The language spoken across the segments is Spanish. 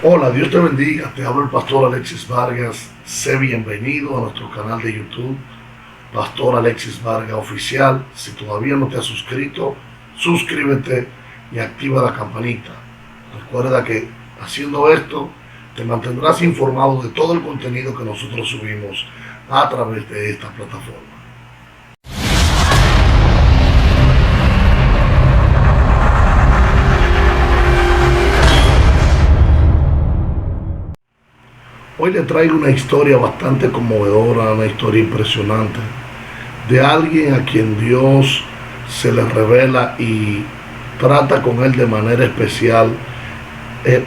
Hola, Dios te bendiga. Te habla el pastor Alexis Vargas. Sé bienvenido a nuestro canal de YouTube, Pastor Alexis Vargas Oficial. Si todavía no te has suscrito, suscríbete y activa la campanita. Recuerda que haciendo esto te mantendrás informado de todo el contenido que nosotros subimos a través de esta plataforma. Hoy le traigo una historia bastante conmovedora, una historia impresionante de alguien a quien Dios se le revela y trata con él de manera especial,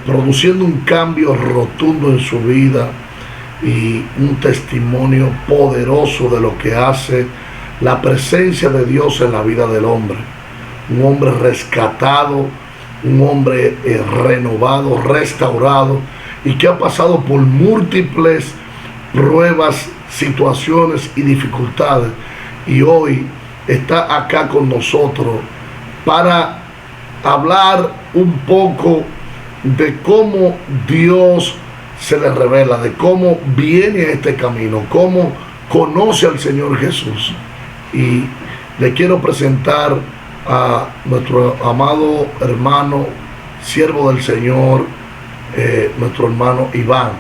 produciendo un cambio rotundo en su vida y un testimonio poderoso de lo que hace la presencia de Dios en la vida del hombre. Un hombre rescatado, un hombre renovado, restaurado y que ha pasado por múltiples pruebas, situaciones y dificultades, y hoy está acá con nosotros para hablar un poco de cómo Dios se le revela, de cómo viene a este camino, cómo conoce al Señor Jesús. Y le quiero presentar a nuestro amado hermano, siervo del Señor, nuestro hermano Iván.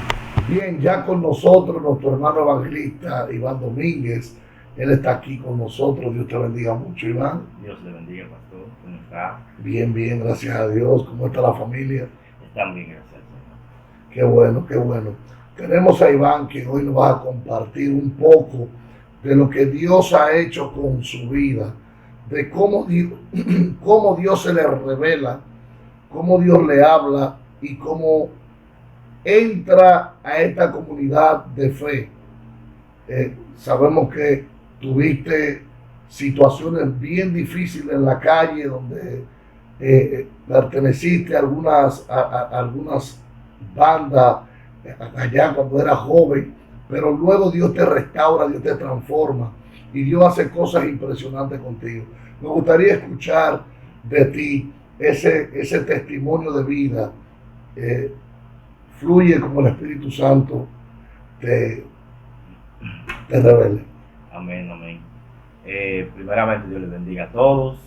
Bien, ya con nosotros nuestro hermano evangelista Iván Domínguez. Él está aquí con nosotros. Dios te bendiga mucho, Iván. Dios le bendiga, pastor. ¿Cómo está? Bien, bien, gracias a Dios. ¿Cómo está la familia? Están bien, gracias al Señor. Qué bueno, qué bueno. Tenemos a Iván que hoy nos va a compartir un poco de lo que Dios ha hecho con su vida, de cómo Dios se le revela, cómo Dios le habla y cómo entra a esta comunidad de fe. Sabemos que tuviste situaciones bien difíciles en la calle, donde perteneciste a algunas bandas allá cuando eras joven, pero luego Dios te restaura, Dios te transforma y Dios hace cosas impresionantes contigo. Me gustaría escuchar de ti ese testimonio de vida. Fluye como el Espíritu Santo te, te revele. Amén, amén. Primeramente, Dios les bendiga a todos.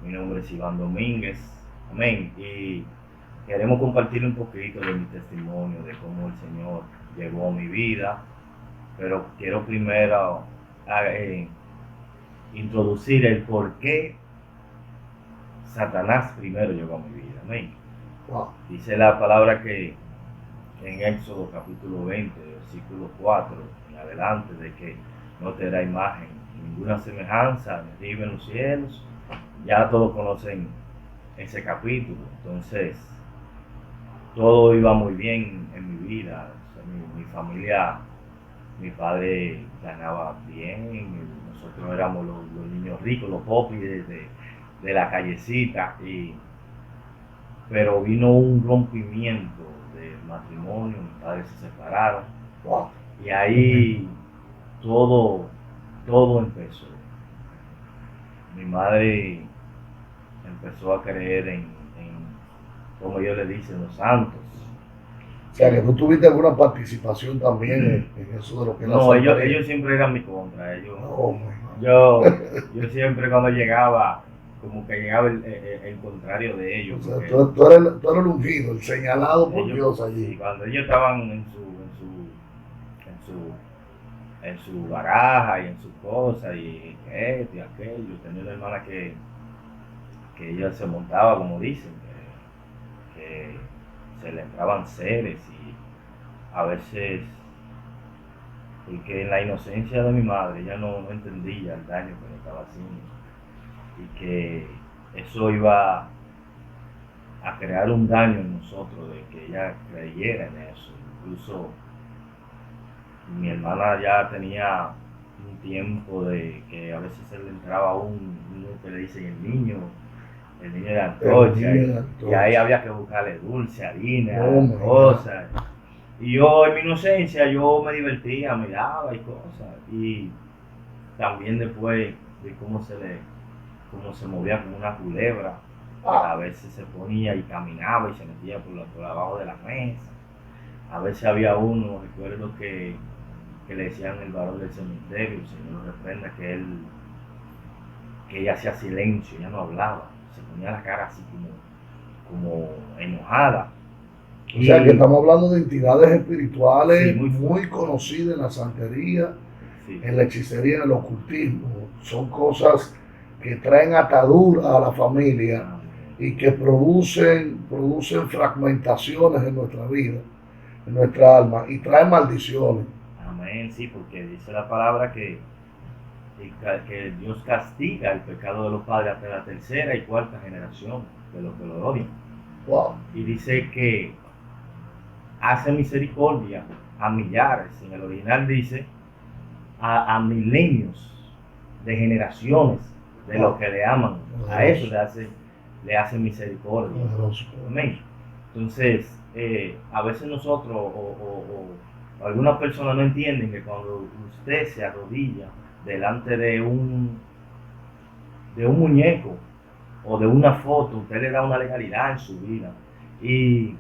Mi nombre es Iván Domínguez. Amén. Y queremos compartir un poquito de mi testimonio, de cómo el Señor llegó a mi vida. Pero quiero primero introducir el por qué Satanás primero llegó a mi vida. Amén. Wow. Dice la palabra que en Éxodo capítulo 20, versículo 4 en adelante, de que no te da imagen, ninguna semejanza, ni arriba en los cielos. Ya todos conocen ese capítulo. Entonces, todo iba muy bien en mi vida. O sea, mi familia, mi padre ganaba bien, nosotros éramos los niños ricos, los popis de la callecita, pero vino un rompimiento del matrimonio, mis padres se separaron. Wow. Y ahí todo empezó. Mi madre empezó a creer en como ellos le dicen, los santos. O sea, que tú tuviste alguna participación también en eso de lo que no, ellos siempre eran mi contra. Yo siempre cuando llegaba, como que llegaba el contrario de ellos. O sea, tú eres el ungido, el señalado por Dios allí. Sí, cuando ellos estaban en su baraja y en sus cosas y esto y aquello, tenía una hermana que ella se montaba, como dicen, que se le entraban seres, y a veces, porque en la inocencia de mi madre ella no entendía el daño que le estaba haciendo y que eso iba a crear un daño en nosotros, de que ella creyera en eso. Incluso mi hermana ya tenía un tiempo de que a veces se le entraba un que le dicen el niño de la antorcha, y ahí había que buscarle dulce, harina, cosas. Y yo en mi inocencia yo me divertía, miraba y cosas, y también después de cómo se movía como una culebra, a veces se ponía y caminaba y se metía por abajo de la mesa. A veces había uno, recuerdo que le decían el varón del cementerio, el Señor lo reprenda, que ella hacía silencio, ella no hablaba, se ponía la cara así como enojada. O sea que estamos hablando de entidades espirituales Sí, muy conocidas en la santería, Sí. en la hechicería, en el ocultismo. Son cosas que traen atadura a la familia y que producen fragmentaciones en nuestra vida, en nuestra alma, y traen maldiciones. Amén, sí, porque dice la palabra que Dios castiga el pecado de los padres hasta la tercera y cuarta generación de los que lo odian. Wow. Y dice que hace misericordia a millares, en el original dice a milenios de generaciones de los que le aman. A eso le hace misericordia. Amén. Entonces, a veces nosotros o algunas personas no entienden que cuando usted se arrodilla delante de un muñeco o de una foto, usted le da una legalidad en su vida. Y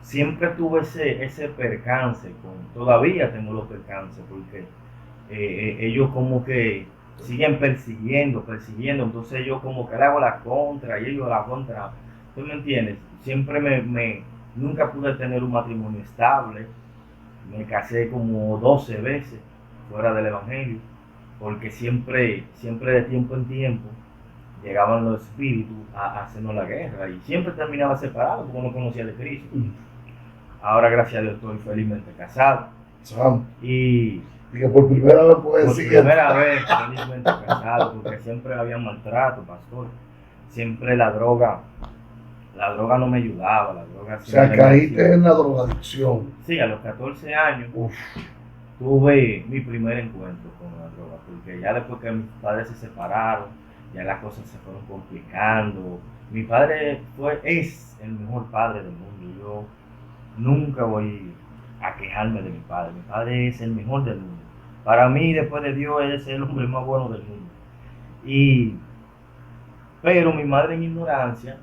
siempre tuve ese percance, todavía tengo los percances, porque ellos como que siguen persiguiendo, entonces yo como que le hago la contra y ellos la contra. ¿Tú me entiendes? Siempre nunca pude tener un matrimonio estable, me casé como 12 veces fuera del evangelio, porque siempre de tiempo en tiempo llegaban los espíritus a hacernos la guerra y siempre terminaba separado porque no conocía de Cristo. Ahora gracias a Dios estoy felizmente casado. Y que por primera vez puedes decir por primera vez felizmente casado, porque siempre había maltrato, pastor. Siempre la droga no me ayudaba, la droga. O sea, caíste en la drogadicción. Sí, a los 14 años tuve mi primer encuentro con la droga, porque ya después que mis padres se separaron, ya las cosas se fueron complicando. Mi padre es el mejor padre del mundo. Yo nunca voy a quejarme de mi padre. Mi padre es el mejor del mundo. Para mí, después de Dios, él es el hombre más bueno del mundo. Pero mi madre, en ignorancia,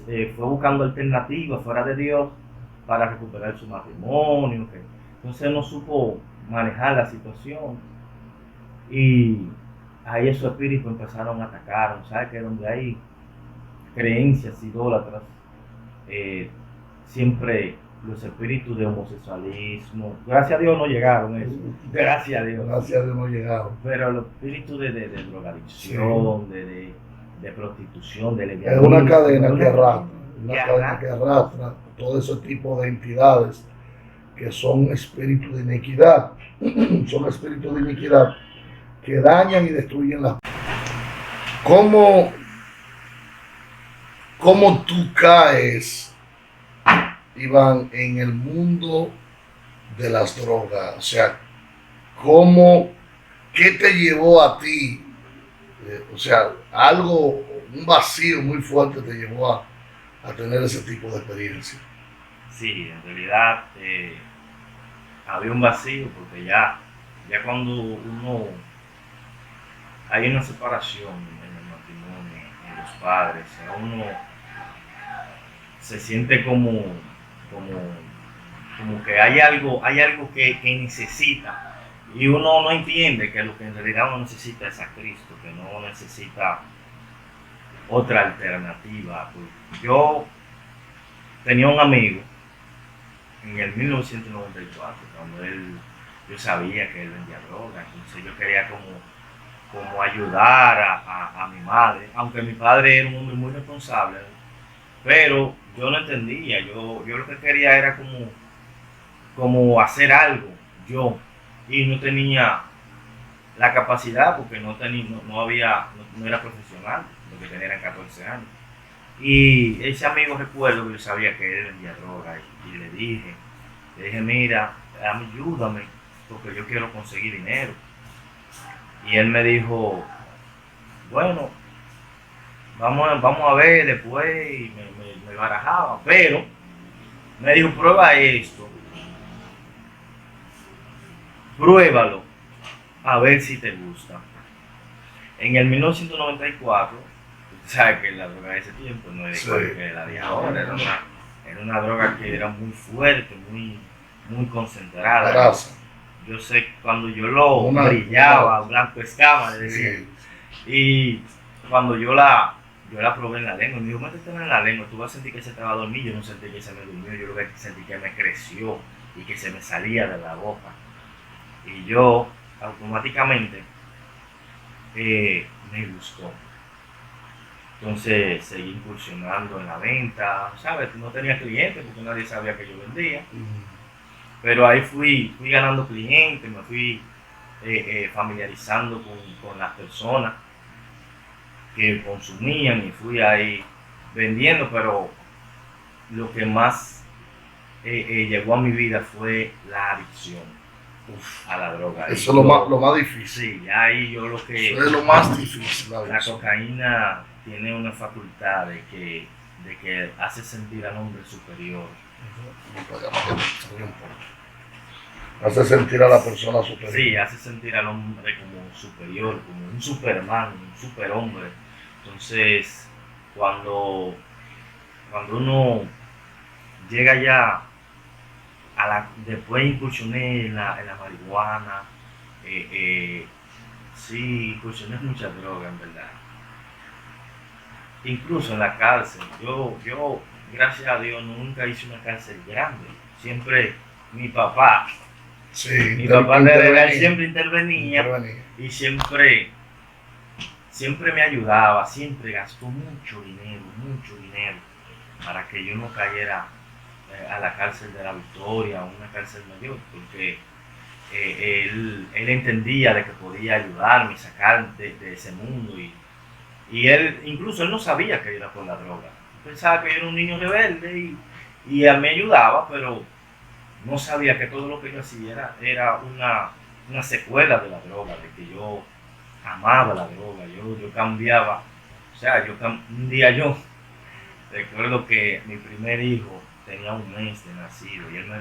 fue buscando alternativas fuera de Dios para recuperar su matrimonio. Entonces no supo manejar la situación. Y ahí esos espíritus empezaron a atacar. ¿Sabes? Que donde hay creencias idólatras, siempre los espíritus de homosexualismo, gracias a Dios no llegaron eso, gracias a Dios no llegaron, pero los espíritus de drogadicción, sí, de prostitución, de lesbianismo, es una cadena que arrastra todo ese tipo de entidades que son espíritus de iniquidad, son espíritus de iniquidad que dañan y destruyen las. ¿Cómo tú caes, Iván, en el mundo de las drogas? O sea, ¿qué te llevó a ti? O sea, un vacío muy fuerte te llevó a tener ese tipo de experiencia. Sí, en realidad había un vacío porque ya cuando hay una separación en el matrimonio, en los padres, uno se siente como que hay algo que necesita, y uno no entiende que lo que en realidad uno necesita es a Cristo, que no necesita otra alternativa. Yo tenía un amigo en el 1994, cuando yo sabía que él vendía droga, entonces yo quería como ayudar a mi madre, aunque mi padre era un hombre muy responsable, pero yo no entendía, yo lo que quería era como hacer algo yo, y no tenía la capacidad porque no era profesional, lo que tenía eran 14 años. Y ese amigo, recuerdo que yo sabía que él vendía droga, y le dije, mira, ayúdame porque yo quiero conseguir dinero. Y él me dijo, bueno, vamos a ver después, y me barajaba, pero me dijo, prueba esto, pruébalo, a ver si te gusta. En el 1994, sabes que la droga de ese tiempo no era igual que la de ahora, Era una droga que era muy fuerte, muy concentrada. Grasa. Yo sé que cuando yo lo brillaba, blanco escama, le decía. Sí. Y cuando yo la probé en la lengua, me dijo, métetela en la lengua, tú vas a sentir que se te va a dormir. Yo no sentí que se me durmió, yo lo que sentí que me creció y que se me salía de la boca. Y yo automáticamente me gustó. Entonces seguí incursionando en la venta, ¿sabes? No tenía clientes porque nadie sabía que yo vendía. Pero ahí fui ganando clientes, me fui familiarizando con las personas que consumían y fui ahí vendiendo, pero lo que más llegó a mi vida fue la adicción a la droga. Eso es lo más difícil. Sí, ahí yo lo que... Eso es lo más difícil. La cocaína tiene una facultad de que hace sentir al hombre superior. Hace sentir a la persona superior. Sí, hace sentir al hombre como superior, como un superman, un superhombre. Entonces, cuando uno llega ya después incursioné en la marihuana, sí, incursioné en muchas drogas, en verdad. Incluso en la cárcel, yo, gracias a Dios, nunca hice una cárcel grande. Siempre mi papá siempre intervenía y siempre me ayudaba, siempre gastó mucho dinero para que yo no cayera a la cárcel de la Victoria o una cárcel mayor, porque él entendía de que podía ayudarme, sacar de ese mundo y él no sabía que era por la droga. Pensaba que yo era un niño rebelde y él me ayudaba, pero no sabía que todo lo que yo hacía era una secuela de la droga, de que yo amaba la droga, yo cambiaba. O sea, un día yo recuerdo que mi primer hijo tenía un mes de nacido y él me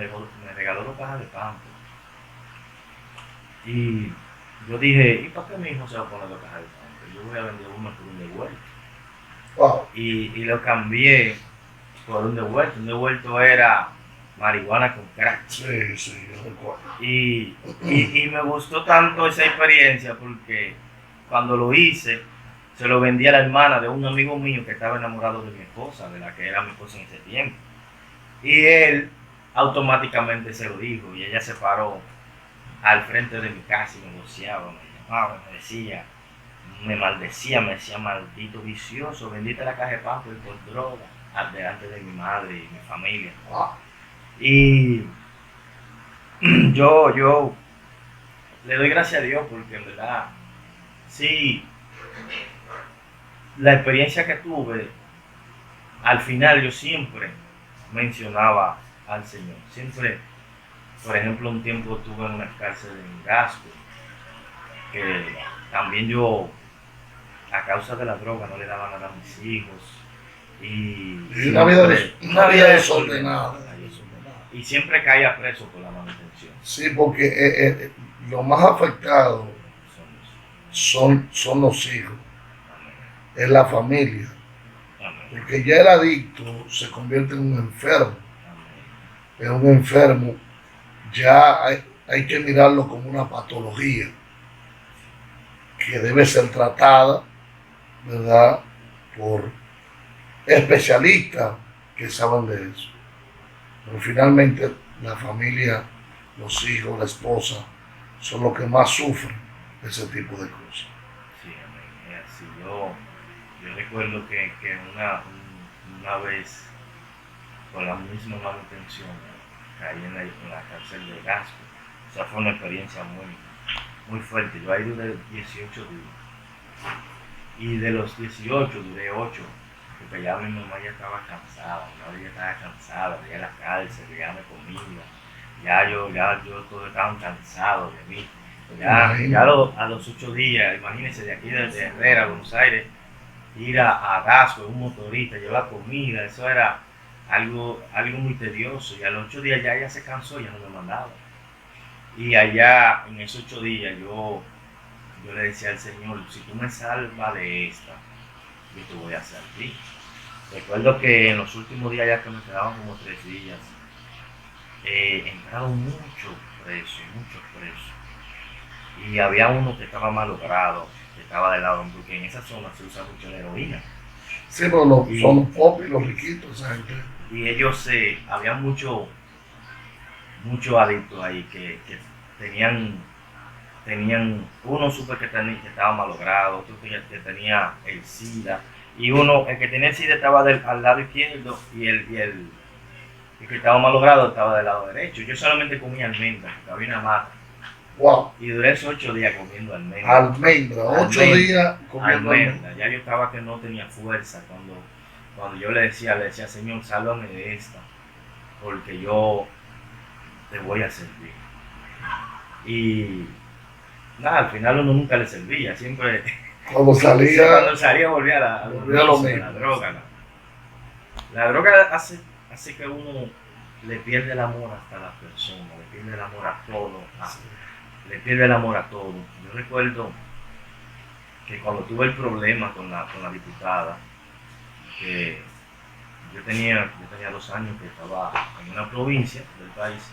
regaló 2 cajas de Pampers. Y yo dije, ¿y para qué mi hijo se va a poner 2 cajas de Pampers? Yo voy a vender uno por un devuelto. Wow. Y lo cambié por un devuelto. Un devuelto era marihuana con crack. Sí, yo recuerdo. Y me gustó tanto esa experiencia porque cuando lo hice, se lo vendí a la hermana de un amigo mío que estaba enamorado de mi esposa, de la que era mi esposa en ese tiempo. Y él automáticamente se lo dijo y ella se paró al frente de mi casa y me negociaba, me llamaba, me decía, me maldecía, me decía, maldito vicioso, vendiste la caja de Pampers por droga, delante de mi madre y mi familia. Wow. Y yo le doy gracias a Dios porque en verdad, sí, la experiencia que tuve, al final yo siempre mencionaba al Señor. Siempre, por ejemplo, un tiempo estuve en una cárcel en Gasco, que también yo, a causa de la droga, no le daba nada a mis hijos. Y una vida desordenada. Y siempre caía preso por la manutención. Sí, porque lo más afectado son los hijos, es la familia. Porque ya el adicto se convierte en un enfermo. Es un enfermo, ya hay que mirarlo como una patología que debe ser tratada, ¿verdad?, por especialistas que saben de eso. Pero finalmente la familia, los hijos, la esposa, son los que más sufren de ese tipo de cosas. Sí, amén. Es así. Yo recuerdo que una vez, con la misma manutención, caí en la cárcel de Gasco. O sea, fue una experiencia muy fuerte. Yo ahí duré 18 días. Y de los 18 duré 8. Porque ya mi mamá ya estaba cansada, veía la cárcel, veía mi comida, ya yo todos estaban cansados de mí. Ya a los 8 días, imagínense, de aquí desde Herrera, Buenos Aires, ir a Gasco, un motorista, llevar comida, eso era algo muy tedioso. Y a los 8 días ya ella se cansó, ya no me mandaba. Y allá, en esos 8 días, yo le decía al Señor, si tú me salvas de esta, yo te voy a servir. Recuerdo que en los últimos días, ya que me quedaban como 3 días, entraron muchos presos. Y había uno que estaba malogrado, que estaba del lado, porque en esa zona se usa mucho la heroína. Sí, pero son los pop y los riquitos, esa gente. Y ellos, había mucho adictos ahí tenían, uno supe que estaba malogrado, otro que tenía el SIDA, y el que tenía el SIDA estaba al lado izquierdo, y el que estaba malogrado estaba del lado derecho. Yo solamente comía almendras, porque había una mata. Wow. Y duré esos 8 días comiendo almendras. Almendra, 8 días comiendo almendras. Ya yo estaba que no tenía fuerza cuando yo le decía, Señor, sálvame de esta, porque yo te voy a servir. Y nada, al final uno nunca le servía, siempre cuando salía volvía a la droga. La droga hace que uno le pierde el amor hasta a la persona, le pierde el amor a todo, le pierde el amor a todo. Yo recuerdo que cuando tuve el problema con la diputada, que yo tenía 2 años que estaba en una provincia del país,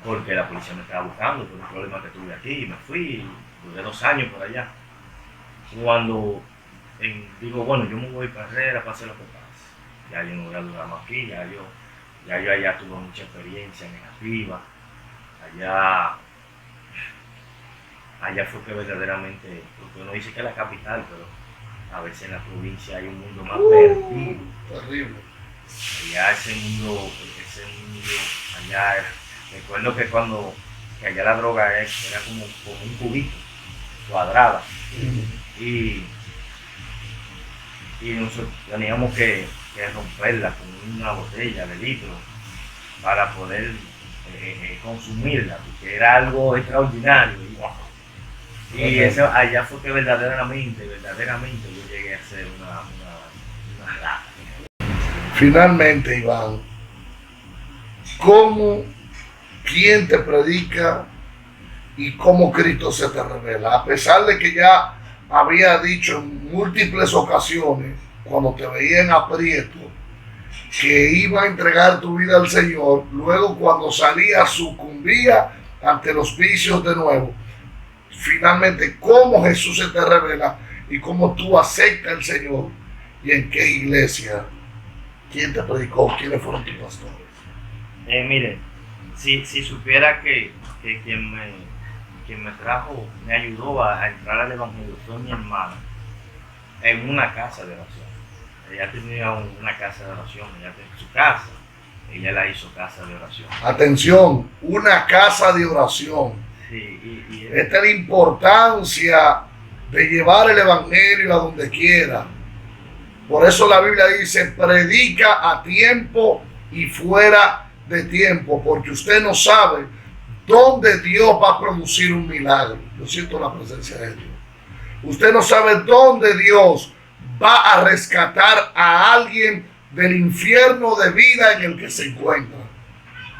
porque la policía me estaba buscando por un problema que tuve aquí, y me fui, y duré 2 años por allá. Cuando digo, bueno, yo me voy para Herrera para hacer lo que pase, ya yo no voy a durar más aquí, ya yo allá tuve mucha experiencia negativa, allá fue que verdaderamente, porque uno dice que es la capital, pero a veces en la provincia hay un mundo más perdido. Terrible. Allá ese mundo, allá, recuerdo que allá la droga era como un cubito, cuadrada, y nosotros teníamos que romperla con una botella de litro para poder consumirla, porque era algo extraordinario. Y eso allá fue que verdaderamente yo llegué a ser una rata. Finalmente, Iván, ¿quién te predica y cómo Cristo se te revela? A pesar de que ya había dicho en múltiples ocasiones, cuando te veía en aprieto, que iba a entregar tu vida al Señor, luego cuando salía sucumbía ante los vicios de nuevo. Finalmente, ¿cómo Jesús se te revela y cómo tú aceptas al Señor? ¿Y en qué iglesia? ¿Quién te predicó? ¿Quiénes fueron tus pastores? Mire, si supiera que quien me trajo, me ayudó a entrar al Evangelio fue mi hermana, en una casa de oración. Ella tenía una casa de oración, ella tenía su casa, ella la hizo casa de oración. Atención, una casa de oración. Sí, esta es la importancia de llevar el Evangelio a donde quiera. Por eso la Biblia dice, predica a tiempo y fuera de tiempo, porque usted no sabe dónde Dios va a producir un milagro. Yo siento la presencia de Dios. Usted no sabe dónde Dios va a rescatar a alguien del infierno de vida en el que se encuentra.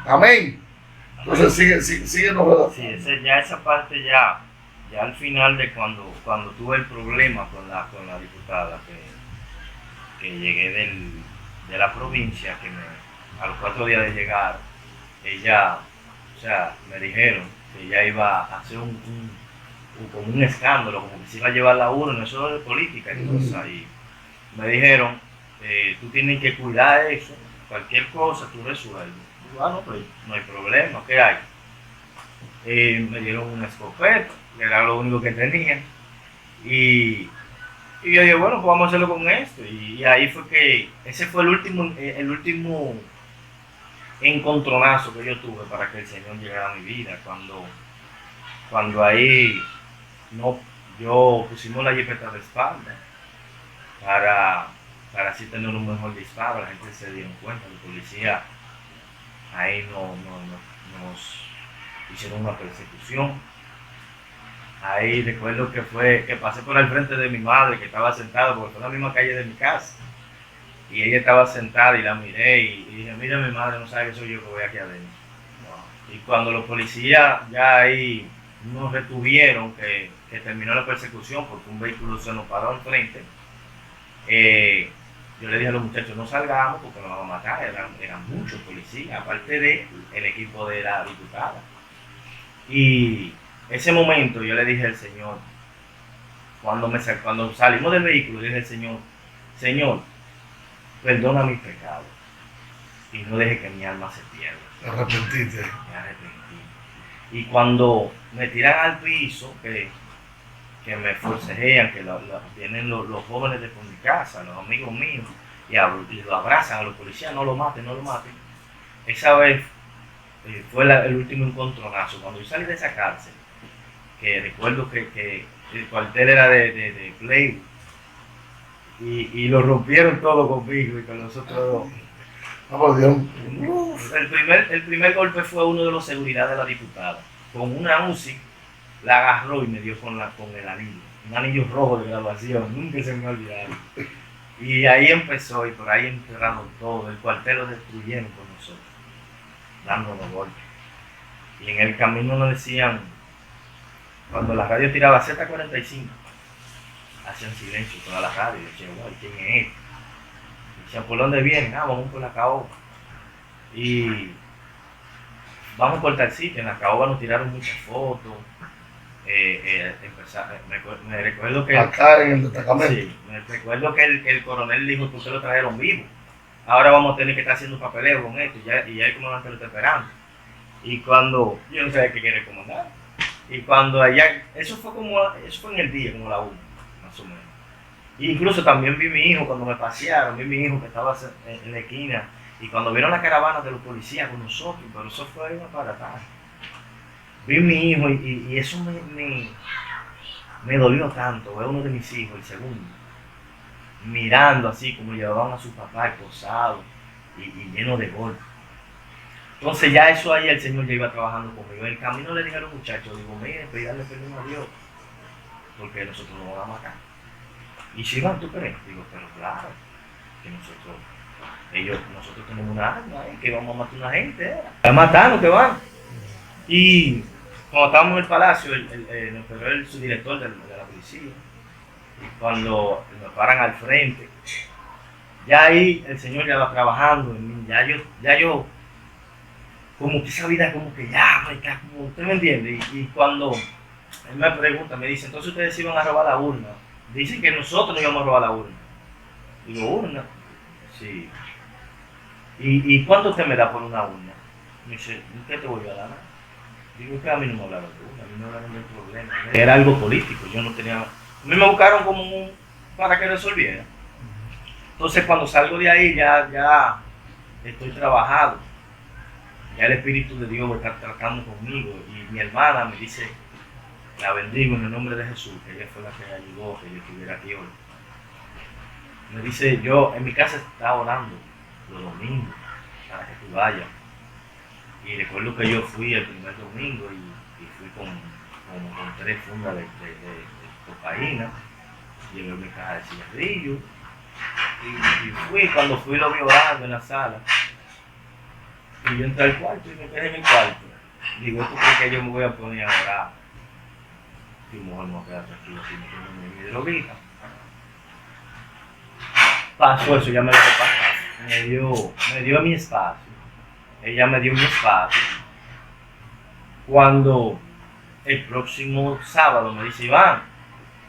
Amén. Entonces sigue ¿verdad? Sí, esa parte ya al final de cuando tuve el problema con la diputada, que llegué de la provincia, a los 4 días de llegar, ella, me dijeron que ella iba a hacer como un escándalo, como que se iba a llevar la urna, eso de política y cosas. Y me dijeron, tú tienes que cuidar eso, cualquier cosa tú resuelves. No, pues no hay problema, ¿qué hay? Me dieron una escopeta, que era lo único que tenía, y yo dije, bueno, pues vamos a hacerlo con esto. Y ahí fue que, ese fue el último encontronazo que yo tuve para que el Señor llegara a mi vida, cuando ahí yo pusimos la jipeta de espalda para así tener un mejor disparo. La gente se dio cuenta, la policía ahí nos hicieron una persecución. Ahí recuerdo que pasé por el frente de mi madre, que estaba sentada, porque fue en la misma calle de mi casa, y ella estaba sentada y la miré y dije, mira, mi madre no sabe que soy yo que voy aquí adentro. Y cuando los policías ya ahí nos retuvieron, que terminó la persecución porque un vehículo se nos paró al frente, yo le dije a los muchachos, no salgamos porque nos van a matar, eran muchos policías, aparte del equipo de la diputada. Y ese momento yo le dije al Señor, cuando salimos del vehículo, le dije al Señor, Señor, perdona mis pecados y no deje que mi alma se pierda. Arrepentiste. Me arrepentí. Y cuando me tiran al piso, que me forcejean, que vienen los jóvenes de por mi casa, los amigos míos, y lo abrazan a los policías, no lo maten, no lo maten. Esa vez fue el último encontronazo. Cuando yo salí de esa cárcel, que recuerdo que el cuartel era de Playwood, y lo rompieron todo conmigo y con los otros dos. No, por Dios. El primer golpe fue uno de los seguridad de la diputada. Con una UCI la agarró y me dio con el anillo. Un anillo rojo de graduación, nunca se me olvidaron. Y ahí empezó, y por ahí enterraron todo. El cuartel lo destruyeron con nosotros, dándonos golpes. Y en el camino nos decían, cuando la radio tiraba Z45, hacían silencio toda la radio. Y decían, wow, ¿quién es este? Decían, ¿por dónde vienen? Vamos por la caoba. Y vamos por tal sitio. En la caoba nos tiraron muchas fotos. Me recuerdo que acá en el destacamento. Sí, me recuerdo que el coronel dijo que ustedes lo trajeron vivo. Ahora vamos a tener que estar haciendo un papeleo con esto. Y ya el comandante lo está esperando. Y cuando yo no sabía qué quiere comandar. Y cuando allá, eso fue en el día, como la 1, más o menos. Incluso también vi mi hijo cuando me pasearon, vi mi hijo que estaba en la esquina, y cuando vieron la caravana de los policías con nosotros, pero eso fue una parataje. Vi mi hijo y eso me dolió tanto, ver uno de mis hijos, el segundo, mirando así como llevaban a su papá esposado y lleno de golpes. Entonces ya eso ahí el Señor ya iba trabajando conmigo. En el camino le dije a los muchachos, digo, miren, pedirle perdón a Dios, porque nosotros nos van a matar. Y si van, ¿tú crees? Digo, pero claro, que nosotros tenemos una arma, que vamos a matar a una gente, a matarnos que van. Y cuando estábamos en el palacio, nos esperó el subdirector de la policía, y cuando nos paran al frente, ya ahí el Señor ya va trabajando en mí, ya yo como que esa vida como que ya, como, ¿usted me entiende? Y cuando él me pregunta, me dice, entonces ustedes iban a robar la urna. Dicen que nosotros no íbamos a robar la urna. Digo, ¿urna? Sí. ¿Y cuánto usted me da por una urna? Me dice, ¿qué te voy a dar? Digo, que a mí no me hablaron de urna, a mí no me hablaron del problema. Era algo político, yo no tenía... A mí me buscaron como para que resolviera. Entonces cuando salgo de ahí ya estoy trabajado. Ya el Espíritu de Dios está tratando conmigo y mi hermana me dice, la bendigo en el nombre de Jesús, que ella fue la que ayudó que yo estuviera aquí hoy. Me dice, yo en mi casa estaba orando los domingos para que tú vayas. Y recuerdo que yo fui el primer domingo y fui con 3 fundas de cocaína, llevé mi caja de cigarrillos y cuando fui lo vi orando en la sala. Y yo entré al cuarto y me quedé en el cuarto. Digo, ¿esto por qué yo me voy a poner a orar? Y mujer no queda tranquila, si no tengo mi droguita. Pasó eso, ya me dejó pasar. Me dio mi espacio. Ella me dio mi espacio. Cuando el próximo sábado me dice, Iván,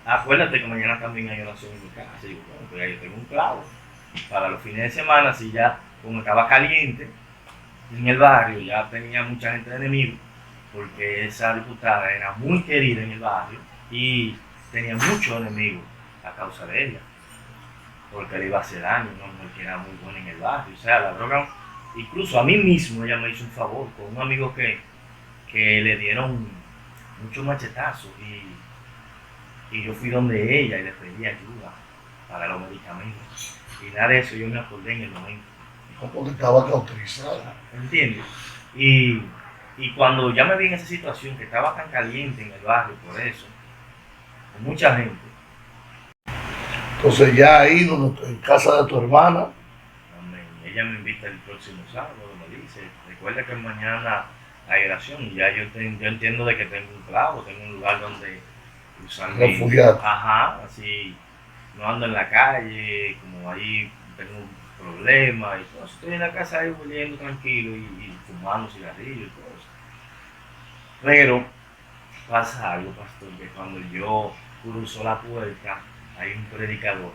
acuérdate que mañana también hay oración en mi casa. Y digo, bueno, pues ya yo tengo un clavo. Para los fines de semana, si ya, como estaba caliente, en el barrio ya tenía mucha gente de enemigo, porque esa diputada era muy querida en el barrio y tenía muchos enemigos a causa de ella, porque le iba a hacer daño, ¿no? Porque era muy buena en el barrio. O sea, la droga, incluso a mí mismo ella me hizo un favor con un amigo que le dieron muchos machetazos y yo fui donde ella y le pedí ayuda para los medicamentos. Y nada de eso yo me acordé en el momento. Porque estaba cauterizada. ¿Entiendes? Y cuando ya me vi en esa situación, que estaba tan caliente en el barrio por eso, con mucha gente. Entonces ya ahí, en casa de tu hermana. Amén. Ella me invita el próximo sábado, me dice, recuerda que mañana hay oración y ya yo entiendo de que tengo un clavo, tengo un lugar donde usar refugiado. Ajá, así, no ando en la calle, como ahí tengo un problema y todo. Estoy en la casa ahí huyendo tranquilo y fumando cigarrillos y todo eso. Pero pasa algo, pastor, que cuando yo cruzo la puerta, hay un predicador,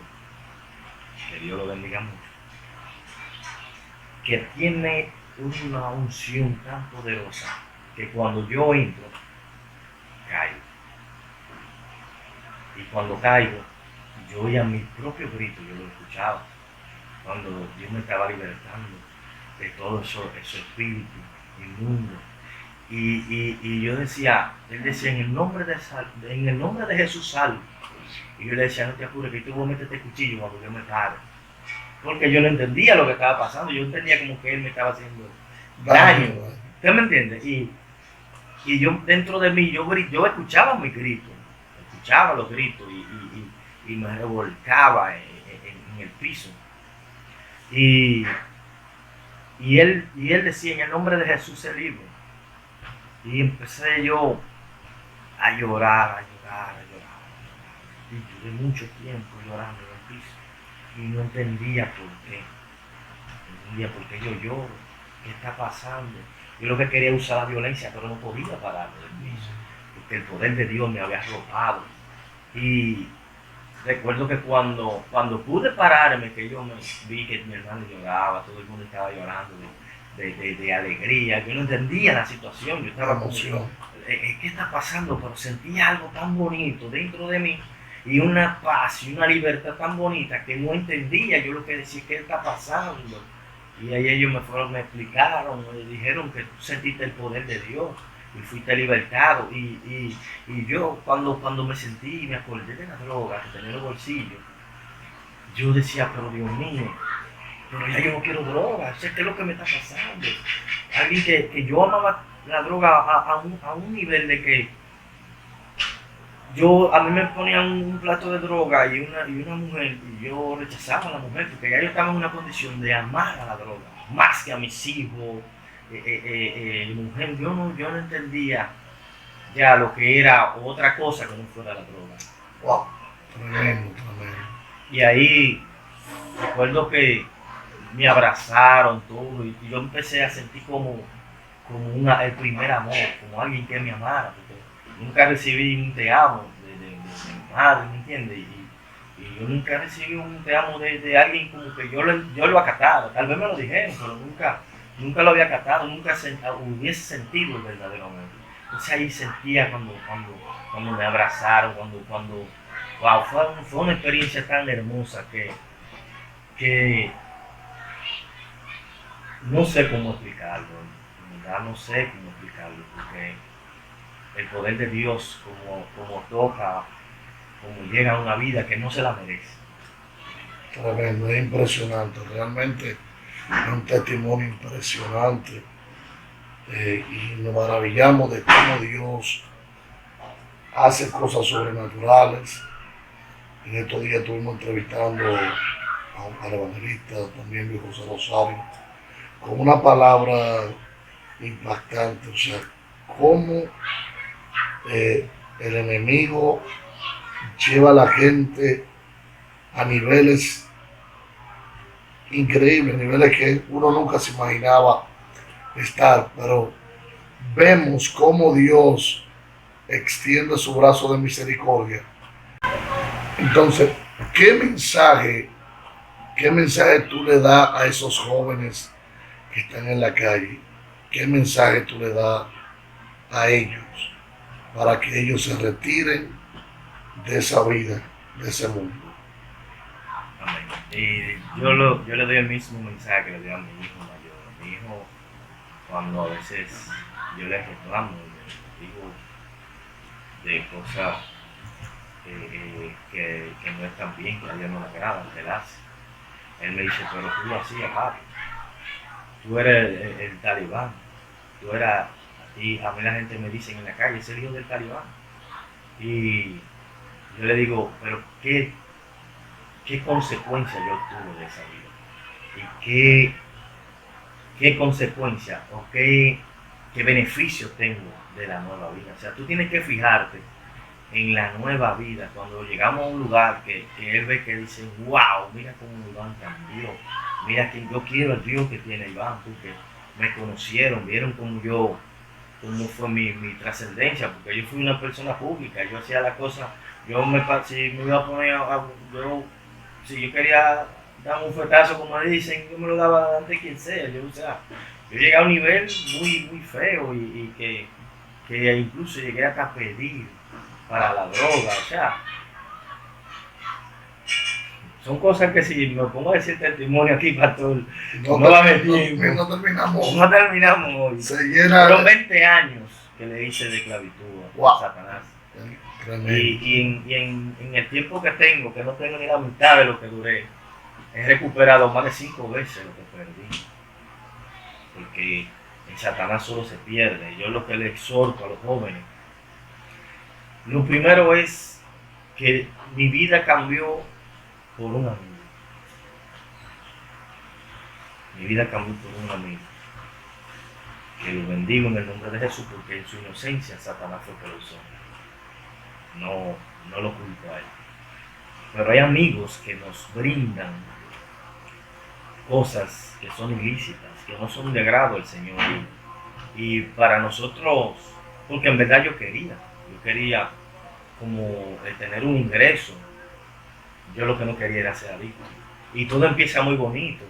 que Dios lo bendiga mucho, que tiene una unción tan poderosa que cuando yo entro, caigo. Y cuando caigo, yo oía mi propio grito, yo lo escuchaba, cuando Dios me estaba libertando de todo eso espíritu inmundo. Y yo decía, él decía, en el nombre de Jesús salvo. Y yo le decía, no te apures, que tú vas a meter este cuchillo cuando yo me pare. Porque yo no entendía lo que estaba pasando, yo entendía como que él me estaba haciendo daño. ¿Usted me entiende? Y yo dentro de mí, yo escuchaba mis gritos, escuchaba los gritos y me revolcaba en el piso. Y él decía, en el nombre de Jesús se libre. Y empecé yo a llorar. Y duré mucho tiempo llorando en el piso. Y no entendía por qué. No entendía por qué yo lloro. ¿Qué está pasando? Yo lo que quería usar la violencia, pero no podía pararme del piso. Porque el poder de Dios me había arropado. Y recuerdo que cuando pude pararme, que yo me vi que mi hermano lloraba, todo el mundo estaba llorando de alegría. Yo no entendía la situación. Yo estaba como, ¿qué está pasando? Pero sentía algo tan bonito dentro de mí y una paz y una libertad tan bonita que no entendía yo lo que decía, ¿qué está pasando? Y ahí ellos me explicaron, me dijeron que tú sentiste el poder de Dios y fuiste libertado. Y yo cuando me sentí y me acordé de la droga que tenía en los bolsillos, yo decía, pero Dios mío, pero ya yo no quiero droga, ¿qué es lo que me está pasando? Alguien que yo amaba la droga a un nivel de que a mí me ponían un plato de droga y una mujer, y yo rechazaba a la mujer, porque ya yo estaba en una condición de amar a la droga, más que a mis hijos, mujer, yo no entendía ya lo que era otra cosa que no fuera la droga. Wow, tremendo. Y ahí recuerdo que me abrazaron todo y yo empecé a sentir como el primer amor, como alguien que me amara, porque nunca recibí un te amo de mi madre, ¿me entiendes? Y yo nunca recibí un te amo de alguien como que yo lo acatara, tal vez me lo dijeron, pero nunca lo había acatado, nunca hubiese sentido el verdadero amor. Entonces ahí sentía cuando me abrazaron, wow, fue una experiencia tan hermosa que no sé cómo explicarlo, en verdad no sé cómo explicarlo, porque el poder de Dios como toca, como llega a una vida que no se la merece. Tremendo, es impresionante, realmente es un testimonio impresionante y nos maravillamos de cómo Dios hace cosas sobrenaturales. En estos días estuvimos entrevistando a un evangelista, también Luis José Rosario, con una palabra impactante, o sea, cómo el enemigo lleva a la gente a niveles increíbles, niveles que uno nunca se imaginaba estar, pero vemos cómo Dios extiende su brazo de misericordia. Entonces, ¿qué mensaje tú le das a esos jóvenes que están en la calle? ¿Qué mensaje tú le das a ellos para que ellos se retiren de esa vida, de ese mundo? Amén. Y yo le doy el mismo mensaje que le doy a mi hijo mayor. A mi hijo, cuando a veces yo le reclamo, le digo de cosas que no están bien, que a Dios no le agrada, que él hace. Él me dice, pero tú lo hacías, papi. Tú eres el talibán. Tú eras, y a mí la gente me dice en la calle, es el hijo del talibán. Y yo le digo, pero ¿qué consecuencia yo tuve de esa vida? ¿Y qué consecuencia o qué beneficio tengo de la nueva vida? O sea, tú tienes que fijarte en la nueva vida, cuando llegamos a un lugar que él ve que dice, wow, mira cómo Iván cambió, mira que yo quiero el Dios que tiene Iván, porque me conocieron, vieron cómo fue mi trascendencia, porque yo fui una persona pública, yo hacía la cosa, si me iba a poner, si yo quería dar un fuetazo, como le dicen, yo me lo daba ante quien sea, yo llegué a un nivel muy feo y que incluso llegué hasta a pedir para la droga, o sea, son cosas que si me pongo a decir testimonio aquí, pastor, no terminamos hoy. Fueron 20 años que le hice de esclavitud a Satanás. Y en el tiempo que tengo, que no tengo ni la mitad de lo que duré, he recuperado más de 5 veces lo que perdí. Porque en Satanás solo se pierde. Yo lo que le exhorto a los jóvenes, lo primero es que mi vida cambió por un amigo. Mi vida cambió por un amigo. Que lo bendigo en el nombre de Jesús, porque en su inocencia Satanás fue que lo usó. No lo culpo a él. Pero hay amigos que nos brindan cosas que son ilícitas, que no son de agrado al Señor. Y para nosotros, porque en verdad yo quería como tener un ingreso. Yo lo que no quería era ser adicto. Y todo empieza muy bonito.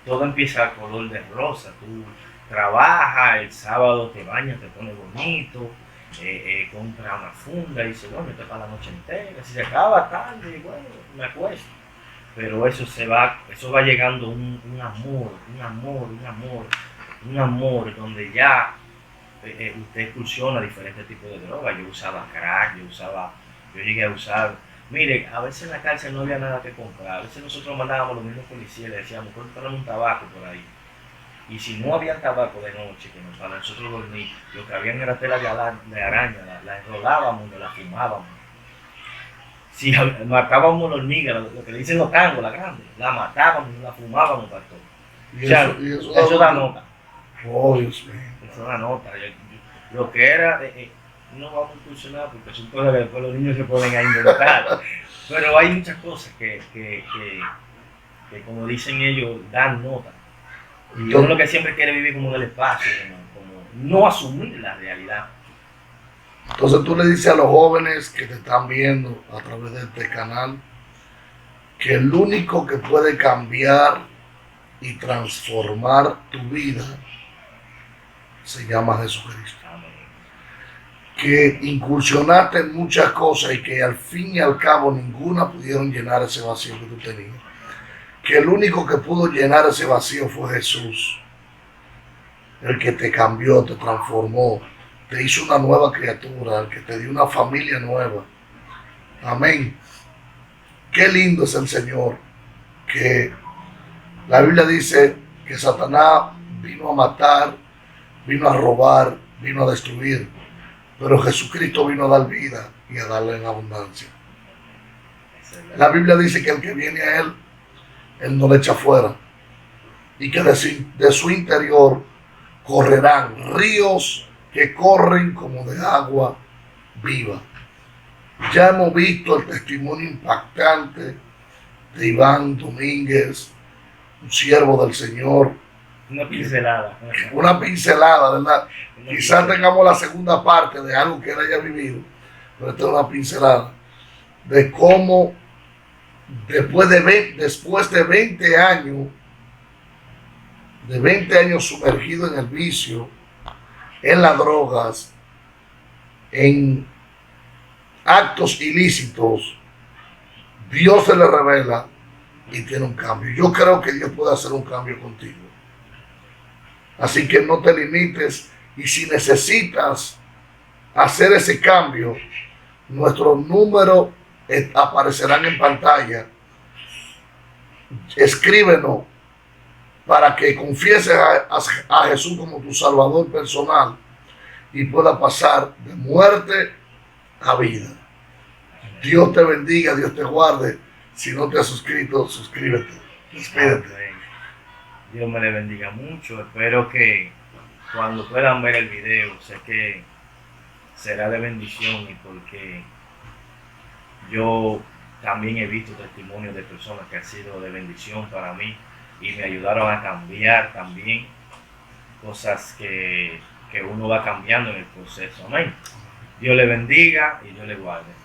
Todo empieza a color de rosa. Tú trabajas, el sábado te bañas, te pones bonito, compras una funda y dices, bueno, esto es para la noche entera. Si se acaba tarde, bueno, me acuesto. Pero eso va llegando un amor donde ya usted excursiona diferentes tipos de drogas. Yo usaba crack, yo llegué a usar. Mire, a veces en la cárcel no había nada que comprar. A veces nosotros mandábamos los mismos policías y le decíamos, cómprame un tabaco por ahí. Y si no había tabaco de noche, para nosotros dormir, lo que había era tela de araña, la enrolábamos, la fumábamos. Si matábamos la hormiga, lo que le dicen los tangos, la grande, la matábamos, la fumábamos, pastor. Eso da nota. Oh, Dios mío. Eso da nota. Lo que era, no vamos a funcionar porque son cosas que después los niños se ponen a inventar. Pero hay muchas cosas que como dicen ellos, dan nota. Y uno lo que siempre quiere vivir como en el espacio, como no asumir la realidad. Entonces tú le dices a los jóvenes que te están viendo a través de este canal que el único que puede cambiar y transformar tu vida se llama Jesucristo. Que incursionaste en muchas cosas y que al fin y al cabo ninguna pudieron llenar ese vacío que tú tenías. Que el único que pudo llenar ese vacío fue Jesús. El que te cambió, te transformó, te hizo una nueva criatura, el que te dio una familia nueva. Amén. Qué lindo es el Señor, que la Biblia dice que Satanás vino a matar, vino a robar, vino a destruir, pero Jesucristo vino a dar vida y a darle en abundancia. La Biblia dice que el que viene a Él no le echa fuera, y que de su interior correrán ríos que corren como de agua viva. Ya hemos visto el testimonio impactante de Iván Domínguez, un siervo del Señor. Una pincelada. Una pincelada, ¿verdad? Quizás tengamos la segunda parte de algo que él haya vivido, pero esta es una pincelada de cómo después de 20 años sumergido en el vicio, en las drogas, en actos ilícitos, Dios se le revela y tiene un cambio. Yo creo que Dios puede hacer un cambio contigo. Así que no te limites, y si necesitas hacer ese cambio, nuestros números aparecerán en pantalla. Escríbenos para que confieses a Jesús como tu Salvador personal y pueda pasar de muerte a vida. Dios te bendiga, Dios te guarde. Si no te has suscrito, suscríbete. Despídete. Dios me le bendiga mucho. Espero que cuando puedan ver el video, sé que será de bendición, y porque yo también he visto testimonios de personas que han sido de bendición para mí y me ayudaron a cambiar también cosas que uno va cambiando en el proceso. Amén. Dios le bendiga y Dios le guarde.